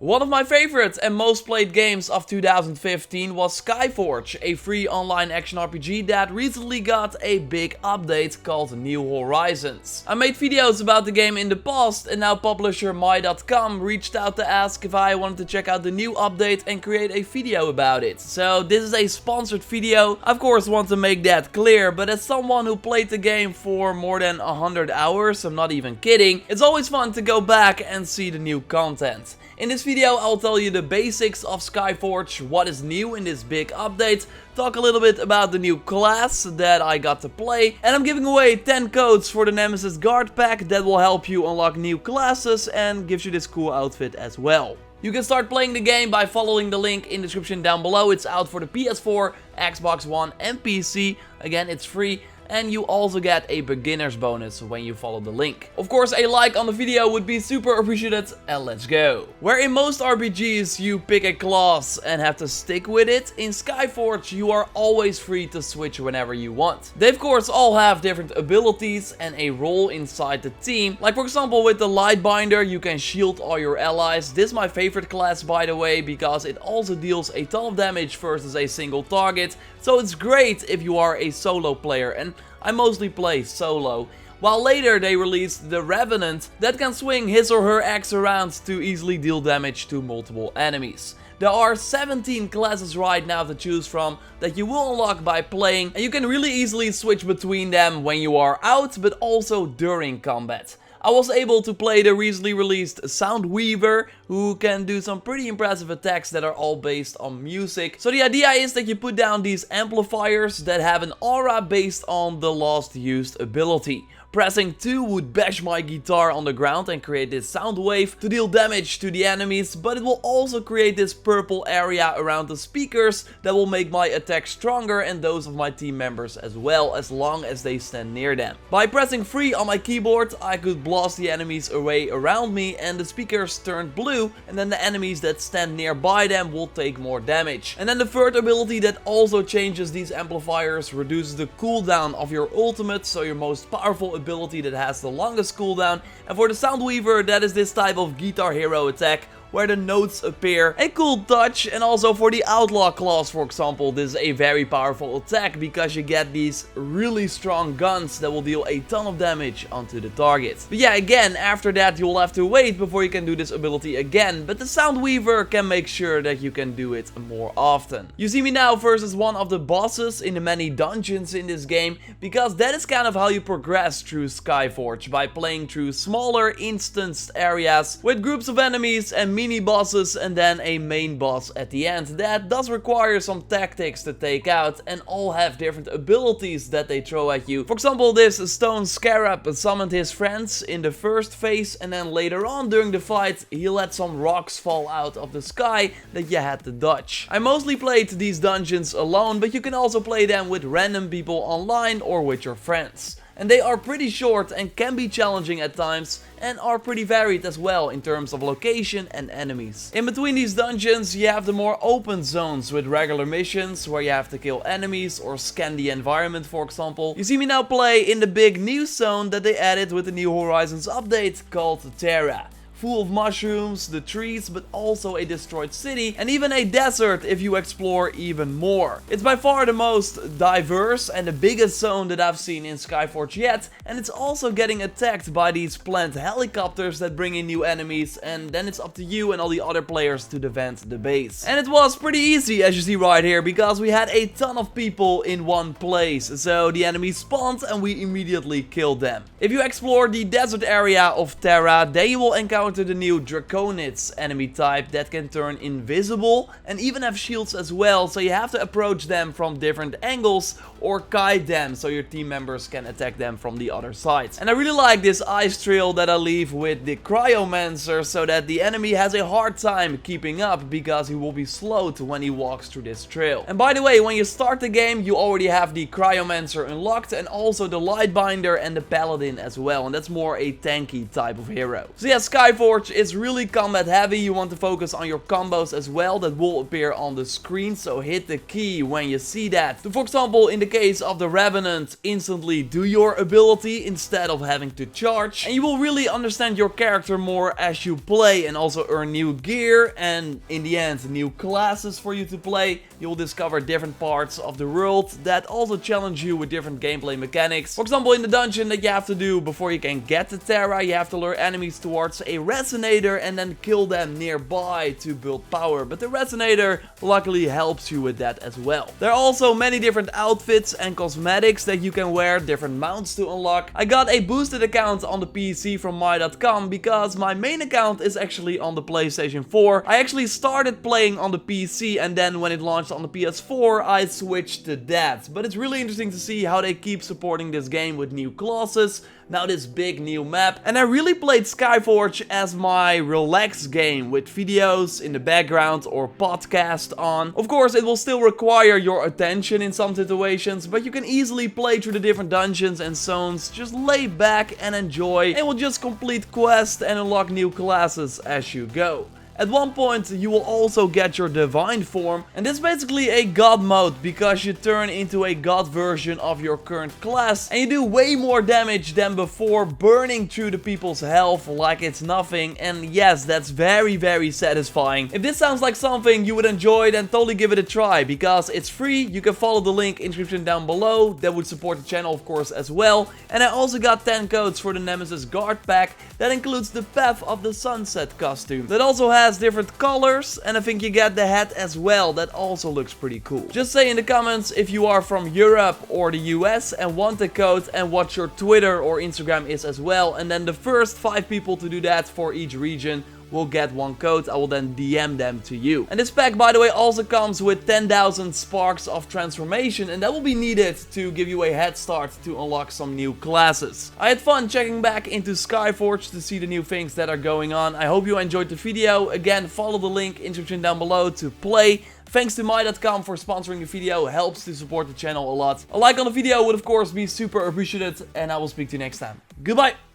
One of my favorites and most played games of 2015 was Skyforge, a free online action RPG that recently got a big update called New Horizons. I made videos about the game in the past and now publisher My.com reached out to ask if I wanted to check out the new update and create a video about it. So this is a sponsored video. I of course want to make that clear, but as someone who played the game for more than 100 hours, I'm not even kidding, it's always fun to go back and see the new content. In this video I'll tell you the basics of Skyforge, what is new in this big update, talk a little bit about the new class that I got to play, and I'm giving away 10 codes for the Nemesis Guard pack that will help you unlock new classes and gives you this cool outfit as well. You can start playing the game by following the link in the description down below. It's out for the PS4, Xbox One and PC. Again, it's free. And you also get a beginner's bonus when you follow the link. Of course, a like on the video would be super appreciated, and let's go. Where in most RPGs you pick a class and have to stick with it, in Skyforge you are always free to switch whenever you want. They of course all have different abilities and a role inside the team. Like for example with the Lightbinder you can shield all your allies. This is my favorite class by the way, because it also deals a ton of damage versus a single target. So it's great if you are a solo player, and I mostly play solo. While later they released the Revenant that can swing his or her axe around to easily deal damage to multiple enemies. There are 17 classes right now to choose from that you will unlock by playing, and you can really easily switch between them when you are out, but also during combat. I was able to play the recently released Soundweaver, who can do some pretty impressive attacks that are all based on music. So the idea is that you put down these amplifiers that have an aura based on the last used ability. Pressing 2 would bash my guitar on the ground and create this sound wave to deal damage to the enemies, but it will also create this purple area around the speakers that will make my attacks stronger and those of my team members as well, as long as they stand near them. By pressing 3 on my keyboard, I could blast the enemies away around me and the speakers turned blue, and then the enemies that stand nearby them will take more damage. And then the third ability that also changes these amplifiers reduces the cooldown of your ultimate, so your most powerful ability that has the longest cooldown. And for the Soundweaver, that is this type of guitar hero attack where the notes appear. A cool touch. And also for the Outlaw class, for example, this is a very powerful attack because you get these really strong guns that will deal a ton of damage onto the target. But yeah, again, after that you will have to wait before you can do this ability again, but the Soundweaver can make sure that you can do it more often. You see me now versus one of the bosses in the many dungeons in this game, because that is kind of how you progress through Skyforge, by playing through smaller instanced areas with groups of enemies and mini bosses and then a main boss at the end. That does require some tactics to take out and all have different abilities that they throw at you. For example, this stone scarab summoned his friends in the first phase, and then later on during the fight he let some rocks fall out of the sky that you had to dodge. I mostly played these dungeons alone, but you can also play them with random people online or with your friends. And they are pretty short and can be challenging at times, and are pretty varied as well in terms of location and enemies. In between these dungeons you have the more open zones with regular missions where you have to kill enemies or scan the environment, for example. You see me now play in the big new zone that they added with the New Horizons update called Terra. Full of mushrooms, the trees, but also a destroyed city and even a desert if you explore even more. It's by far the most diverse and the biggest zone that I've seen in Skyforge yet, and it's also getting attacked by these planned helicopters that bring in new enemies, and then it's up to you and all the other players to defend the base. And it was pretty easy, as you see right here, because we had a ton of people in one place, so the enemies spawned and we immediately killed them. If you explore the desert area of Terra, then you will encounter the new Draconids enemy type that can turn invisible and even have shields as well, so you have to approach them from different angles or kite them so your team members can attack them from the other side. And I really like this ice trail that I leave with the Cryomancer, so that the enemy has a hard time keeping up because he will be slowed when he walks through this trail. And by the way, when you start the game you already have the Cryomancer unlocked and also the Lightbinder and the Paladin as well, and that's more a tanky type of hero. So yeah, Skyforge Skyforge is really combat heavy. You want to focus on your combos as well. That will appear on the screen, so hit the key when you see that. So for example, in the case of the Revenant, instantly do your ability instead of having to charge. And you will really understand your character more as you play and also earn new gear and in the end new classes for you to play. You'll discover different parts of the world that also challenge you with different gameplay mechanics. For example, in the dungeon that you have to do before you can get to Terra, you have to lure enemies towards a resonator and then kill them nearby to build power. But the resonator luckily helps you with that as well. There are also many different outfits and cosmetics that you can wear, different mounts to unlock. I got a boosted account on the PC from my.com because my main account is actually on the PlayStation 4. I actually started playing on the PC and then when it launched on the PS4, I switched to that. But it's really interesting to see how they keep supporting this game with new classes, now this big new map. And I really played Skyforge as my relax game with videos in the background or podcast on. Of course, it will still require your attention in some situations, but you can easily play through the different dungeons and zones, just lay back and enjoy, and will just complete quests and unlock new classes as you go. At one point you will also get your divine form, and this is basically a god mode because you turn into a god version of your current class and you do way more damage than before, burning through the people's health like it's nothing. And yes, that's very satisfying. If this sounds like something you would enjoy, then totally give it a try because it's free. You can follow the link in the description down below. That would support the channel of course as well. And I also got 10 codes for the Nemesis guard pack that includes the Path of the Sunset costume that also has different colors, and I think you get the hat as well. That also looks pretty cool. Just say in the comments if you are from Europe or the US and want the code and what your Twitter or Instagram is as well, and then the first 5 people to do that for each region will get 1 code. I will then DM them to you. And this pack, by the way, also comes with 10,000 sparks of transformation, and that will be needed to give you a head start to unlock some new classes. I had fun checking back into Skyforge to see the new things that are going on. I hope you enjoyed the video. Again, follow the link in the description down below to play. Thanks to my.com for sponsoring the video, helps to support the channel a lot. A like on the video would of course be super appreciated, and I will speak to you next time. Goodbye!